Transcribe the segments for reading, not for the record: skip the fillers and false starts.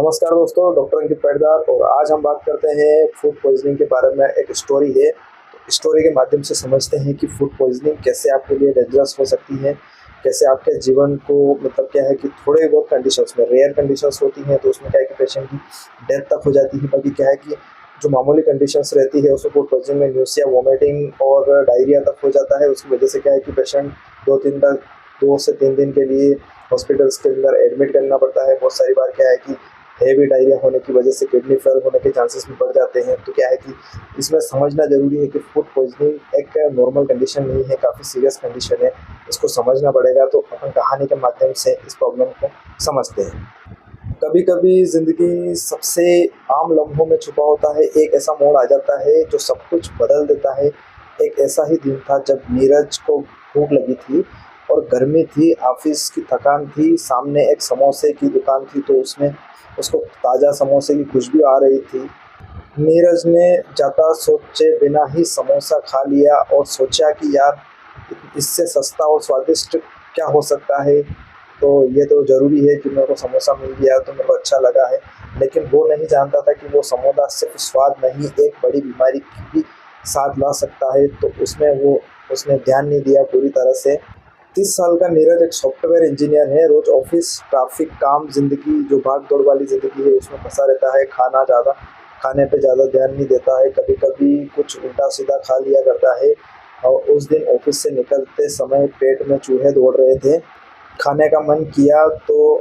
नमस्कार दोस्तों, डॉक्टर अंकित पैटदार और आज हम बात करते हैं फूड पॉइजनिंग के बारे में। एक स्टोरी है, स्टोरी के माध्यम से समझते हैं कि फूड पॉइजनिंग कैसे आपके लिए डेंजरस हो सकती है, कैसे आपके जीवन को मतलब क्या है कि थोड़े बहुत कंडीशंस में, रेयर कंडीशंस होती हैं तो उसमें क्या है कि पेशेंट की डेथ तक हो जाती है। बाकी क्या है कि जो मामूली कंडीशंस रहती है उसमें फूड पॉइजनिंग में न्यूसिया, वोमिटिंग और डायरिया तक हो जाता है। उसकी वजह से क्या है कि पेशेंट 2 से 3 दिन के लिए हॉस्पिटल्स के अंदर एडमिट करना पड़ता है। बहुत सारी बार क्या है कि हेवी डायरिया होने की वजह से किडनी फेल होने के चांसेस भी बढ़ जाते हैं। तो क्या है कि इसमें समझना ज़रूरी है कि फूड पॉइजनिंग एक नॉर्मल कंडीशन नहीं है, काफ़ी सीरियस कंडीशन है। इसको समझना पड़ेगा। तो अपन कहानी के माध्यम से इस प्रॉब्लम को समझते हैं। कभी कभी ज़िंदगी सबसे आम लम्हों में छुपा होता है। एक ऐसा मोड़ आ जाता है जो सब कुछ बदल देता है। एक ऐसा ही दिन था जब नीरज को भूख लगी थी और गर्मी थी, ऑफिस की थकान थी, सामने एक समोसे की दुकान थी तो उसमें उसको ताज़ा समोसे की खुशबू आ रही थी। नीरज ने ज़्यादा सोचे बिना ही समोसा खा लिया और सोचा कि यार इससे सस्ता और स्वादिष्ट क्या हो सकता है। तो ये तो ज़रूरी है कि मेरे को समोसा मिल गया तो मेरे को अच्छा लगा है। लेकिन वो नहीं जानता था कि वो समोसा सिर्फ स्वाद नहीं, एक बड़ी बीमारी की भी साथ ला सकता है। तो उसने ध्यान नहीं दिया पूरी तरह से। 30 साल का नीरज एक सॉफ्टवेयर इंजीनियर है। रोज ऑफिस, ट्रैफिक, काम, जिंदगी जो भाग दौड़ वाली जिंदगी है उसमें फंसा रहता है। खाने पे ज़्यादा ध्यान नहीं देता है, कभी कभी कुछ उल्टा सीधा खा लिया करता है। और उस दिन ऑफिस से निकलते समय पेट में चूहे दौड़ रहे थे। खाने का मन किया तो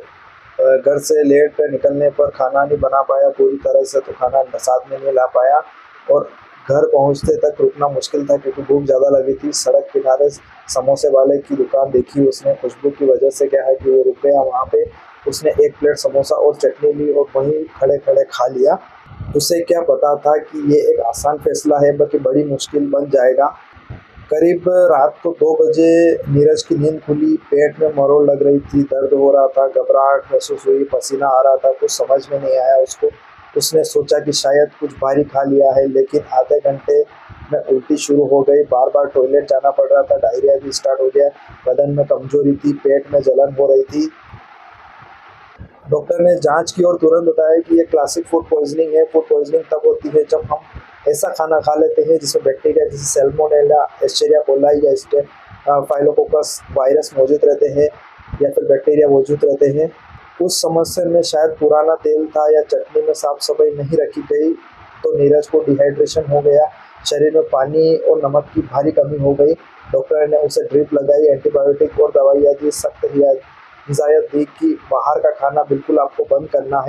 घर से लेट निकलने पर खाना नहीं बना पाया पूरी तरह से, तो खाना साथ में नहीं ला पाया और घर पहुंचते तक रुकना मुश्किल था क्योंकि भूख ज़्यादा लगी थी। सड़क किनारे समोसे वाले की दुकान देखी उसने, खुशबू की वजह से क्या है कि वो रुक गया वहाँ पे। उसने एक प्लेट समोसा और चटनी ली और वहीं खड़े खड़े खा लिया। उसे क्या पता था कि ये एक आसान फैसला है बल्कि बड़ी मुश्किल बन जाएगा। करीब रात को 2 बजे नीरज की नींद खुली। पेट में मरोड़ लग रही थी, दर्द हो रहा था, घबराहट महसूस हुई, पसीना आ रहा था। कुछ समझ में नहीं आया उसको। उसने सोचा कि शायद कुछ भारी खा लिया है, लेकिन आधे घंटे में उल्टी शुरू हो गई। बार बार टॉयलेट जाना पड़ रहा था, डायरिया भी स्टार्ट हो गया। बदन में कमजोरी थी, पेट में जलन हो रही थी। डॉक्टर ने जांच की और तुरंत बताया कि ये क्लासिक फूड पॉइजनिंग है। फूड पॉइजनिंग तब होती है जब हम ऐसा खाना खा लेते हैं जिसमें बैक्टीरिया जैसे सैल्मोनेला, एस्चेरिया कोलाई या फाइलोकोकस वायरस मौजूद रहते हैं या फिर बैक्टीरिया मौजूद रहते हैं। उस समस्या में शायद पुराना तेल था या चटनी में साफ सफाई नहीं रखी गई। तो नीरज को डिहाइड्रेशन हो गया, शरीर में पानी और नमक की भारी कमी हो गई। डॉक्टर ने उसे ड्रिप लगाई, एंटीबायोटिक और दवाइयाँ दी, सख्त हिदायत दी कि बाहर का खाना बिल्कुल आपको बंद करना है।